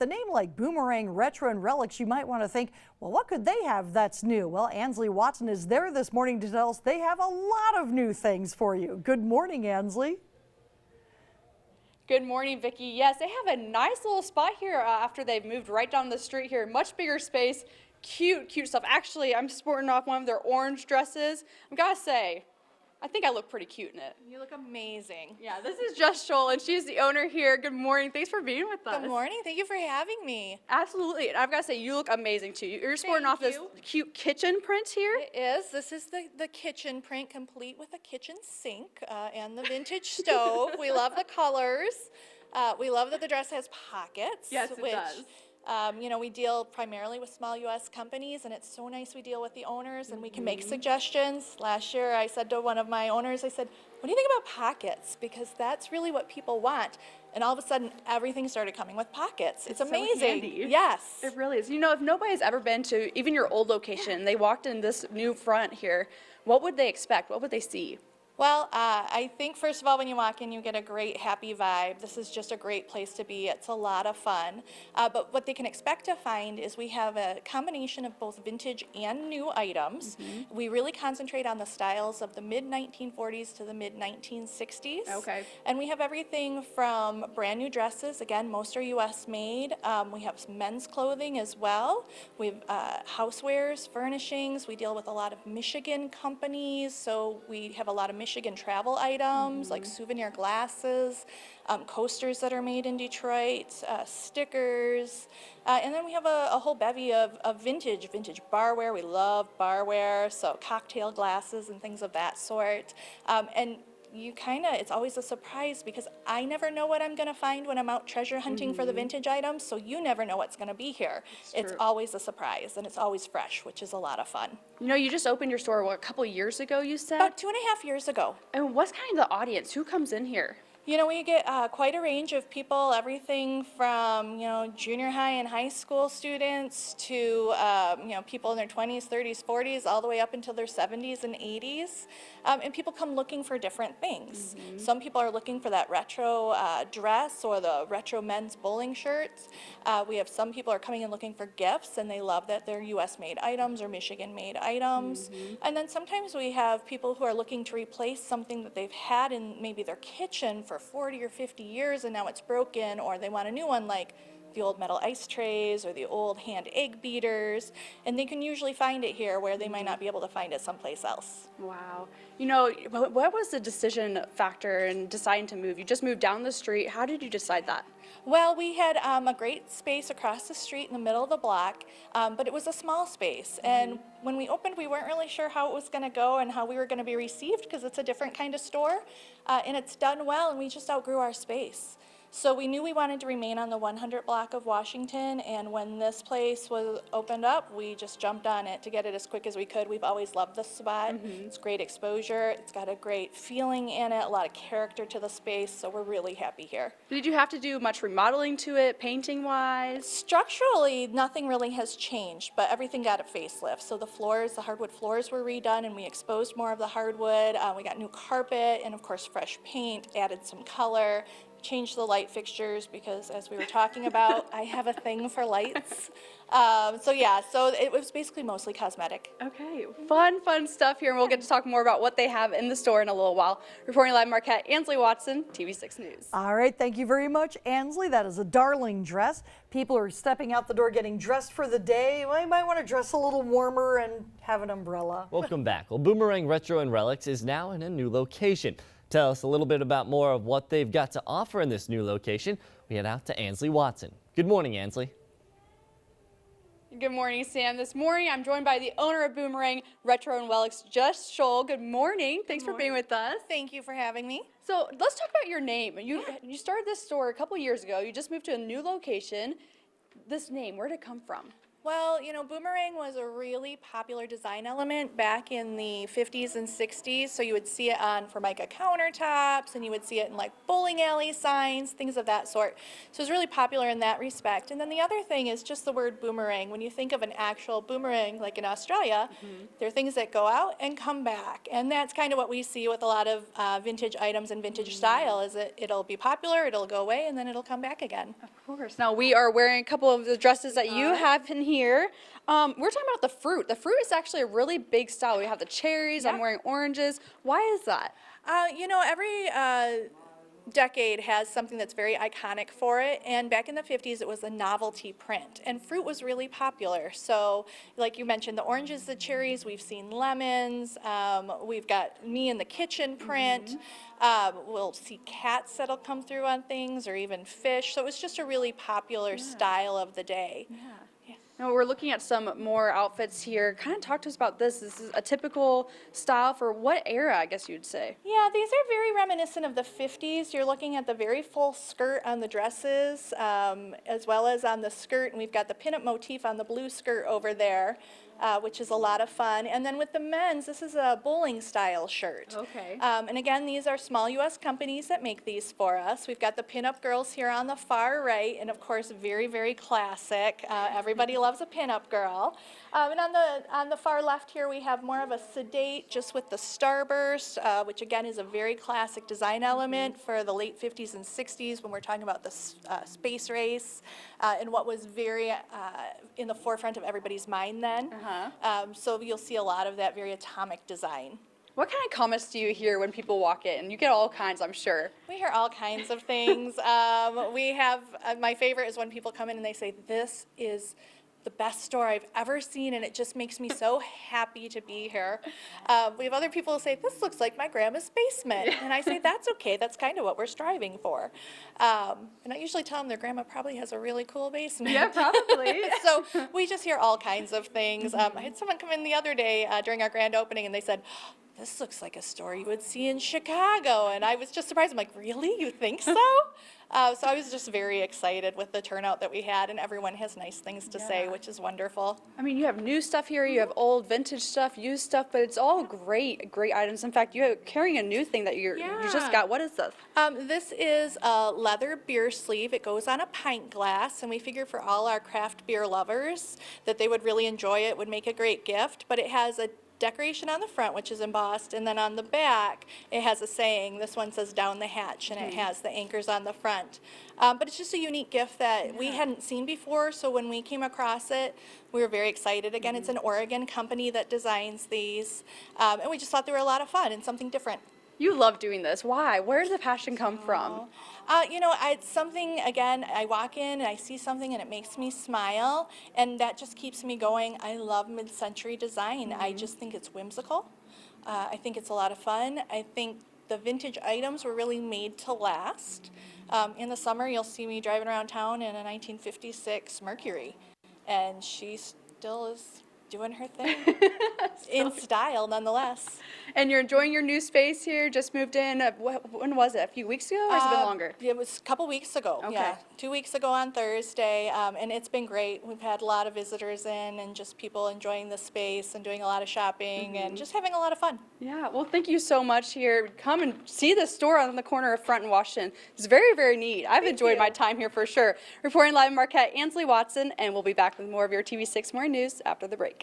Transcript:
The name like Boomerang, Retro, and Relics, you might want to think, well, what could they have that's new? Well, Ansley Watson is there this morning to tell us they have a lot of new things for you. Good morning, Ansley. Good morning, Vicki. Yes, they have a nice little spot here after they've moved right down the street here. Much bigger space. Cute stuff. Actually, I'm sporting off one of their orange dresses. I've got to say, I think I look pretty cute in it. You look amazing. Yeah, this is Jess Scholl, and she's the owner here. Good morning. Thanks for being with us. Good morning. Thank you for having me. Absolutely. And I've got to say, you look amazing, too. You're sporting off this cute kitchen print here. It is. This is the kitchen print, complete with a kitchen sink and the vintage stove. We love the colors. We love that the dress has pockets. Yes, it does. You know, we deal primarily with small U.S. companies, and it's so nice we deal with the owners and we can make suggestions. Last year, I said to one of my owners, I said, what do you think about pockets? Because that's really what people want. And all of a sudden, everything started coming with pockets. It's amazing. So handy. Yes. It really is. You know, if nobody's ever been to even your old location, they walked in this new front here, what would they expect? What would they see? Well, I think first of all, when you walk in, you get a great happy vibe. This is just a great place to be. It's a lot of fun. But what they can expect to find is we have a combination of both vintage and new items. We really concentrate on the styles of the mid-1940s to the mid-1960s. Okay. And we have everything from brand new dresses. Again, most are U.S. made. We have some men's clothing as well. We have housewares, furnishings. We deal with a lot of Michigan companies, so we have a lot of Michigan travel items like souvenir glasses, coasters that are made in Detroit, stickers, and then we have a whole bevy of vintage barware. We love barware, so cocktail glasses and things of that sort. And it's always a surprise because I never know what I'm going to find when I'm out treasure hunting for the vintage items, so you never know what's going to be here. It's always a surprise, and it's always fresh, which is a lot of fun. You know, you just opened your store, what, a couple years ago, you said? About 2.5 years ago. And what's kind of the audience? Who comes in here? You know, we get quite a range of people, everything from, you know, junior high and high school students to, you know, people in their 20s, 30s, 40s, all the way up until their 70s and 80s. And people come looking for different things. Some people are looking for that retro dress or the retro men's bowling shirts. We have some people are coming in looking for gifts, and they love that they're U.S.-made items or Michigan-made items. And then sometimes we have people who are looking to replace something that they've had in maybe their kitchen for 40 or 50 years and now it's broken, or they want a new one, like the old metal ice trays or the old hand egg beaters, and they can usually find it here where they might not be able to find it someplace else. Wow. You know, what was the decision factor in deciding to move? You just moved down the street. How did you decide that? Well, we had a great space across the street in the middle of the block, but it was a small space. And when we opened, we weren't really sure how it was going to go and how we were going to be received because it's a different kind of store. And it's done well, and we just outgrew our space. So we knew we wanted to remain on the 100 block of Washington, and when this place was opened up, we just jumped on it to get it as quick as we could. We've always loved this spot. It's great exposure. It's got a great feeling in it, a lot of character to the space, so we're really happy here. Did you have to do much remodeling to it, painting-wise? Structurally, nothing really has changed, but everything got a facelift. So the floors, the hardwood floors were redone, and we exposed more of the hardwood. We got new carpet and, of course, fresh paint, added some color. Changed the light fixtures because, as we were talking about, I have a thing for lights. So it was basically mostly cosmetic. Okay, fun stuff here, and we'll get to talk more about what they have in the store in a little while. Reporting live in Marquette, Ansley Watson, TV6 News. All right, thank you very much, Ansley. That is a darling dress. People are stepping out the door getting dressed for the day. Well, you might want to dress a little warmer and have an umbrella. Welcome back. Well, Boomerang Retro and Relics is now in a new location. Tell us a little bit about more of what they've got to offer in this new location. We head out to Ansley Watson. Good morning, Ansley. Good morning, Sam. This morning I'm joined by the owner of Boomerang Retro and Relics, Jess Scholl. Good morning. Thanks for being with us. Thank you for having me. So let's talk about your name. You started this store a couple years ago. You just moved to a new location. This name, where did it come from? Well, you know, Boomerang was a really popular design element back in the 50s and 60s. So you would see it on Formica countertops, and you would see it in like bowling alley signs, things of that sort. So it was really popular in that respect. And then the other thing is just the word boomerang. When you think of an actual boomerang, like in Australia, there are things that go out and come back. And that's kind of what we see with a lot of vintage items and vintage style, is that it'll be popular, it'll go away, and then it'll come back again. Of course. Now we are wearing a couple of the dresses that you have in here. We're talking about the fruit. The fruit is actually a really big style. We have the cherries. I'm wearing oranges. Why is that? You know, every decade has something that's very iconic for it, and back in the 50s it was a novelty print, and fruit was really popular. So like you mentioned, the oranges, the cherries, we've seen lemons, we've got me in the kitchen print. We'll see cats that'll come through on things, or even fish. So it was just a really popular style of the day. Now we're looking at some more outfits here. Kind of talk to us about this. This is a typical style for what era, I guess you'd say? Yeah, these are very reminiscent of the 50s. You're looking at the very full skirt on the dresses, as well as on the skirt, and we've got the pinup motif on the blue skirt over there, which is a lot of fun. And then with the men's, this is a bowling style shirt. Okay. And again, these are small U.S. companies that make these for us. We've got the pinup girls here on the far right, and of course, very, very classic. Everybody loves a pinup girl. And on the far left here, we have more of a sedate, just with the starburst, which again is a very classic design element for the late 50s and 60s when we're talking about the space race, and what was very in the forefront of everybody's mind then. So you'll see a lot of that very atomic design. What kind of comments do you hear when people walk in? You get all kinds, I'm sure. We hear all kinds of things. We have, my favorite is when people come in and they say, "This is the best store I've ever seen, and it just makes me so happy to be here." We have other people who say, "This looks like my grandma's basement." And I say, that's okay. That's kind of what we're striving for. And I usually tell them their grandma probably has a really cool basement. Yeah, probably. So we just hear all kinds of things. I had someone come in the other day during our grand opening, and they said, "This looks like a store you would see in Chicago." And I was just surprised. I'm like, "Really? You think so?" So I was just very excited with the turnout that we had, and everyone has nice things to say, which is wonderful. I mean, you have new stuff here, you have old vintage stuff, used stuff, but it's all great, great items. In fact, you're carrying a new thing that you just got. What is this? This is a leather beer sleeve. It goes on a pint glass, and we figure for all our craft beer lovers that they would really enjoy it, would make a great gift. But it has a decoration on the front, which is embossed, and then on the back it has a saying. This one says "Down the Hatch," and it has the anchors on the front. But it's just a unique gift that we hadn't seen before, so when we came across it, we were very excited. Again, it's an Oregon company that designs these, and we just thought they were a lot of fun and something different. You love doing this. Why? Where does the passion come from? You know, it's something, again, I walk in and I see something and it makes me smile, and that just keeps me going. I love mid-century design. I just think it's whimsical. I think it's a lot of fun. I think the vintage items were really made to last. In the summer, you'll see me driving around town in a 1956 Mercury, and she still is doing her thing in style nonetheless. And you're enjoying your new space here, just moved in. When was it? A few weeks ago, or has it been longer? It was a couple weeks ago. Okay. Yeah, 2 weeks ago on Thursday, and it's been great. We've had a lot of visitors in, and just people enjoying the space and doing a lot of shopping and just having a lot of fun. Yeah, well, thank you so much here. Come and see the store on the corner of Front and Washington. It's very, very neat. I've enjoyed my time here for sure. Reporting live in Marquette, Ansley Watson, and we'll be back with more of your TV6 Morning News after the break.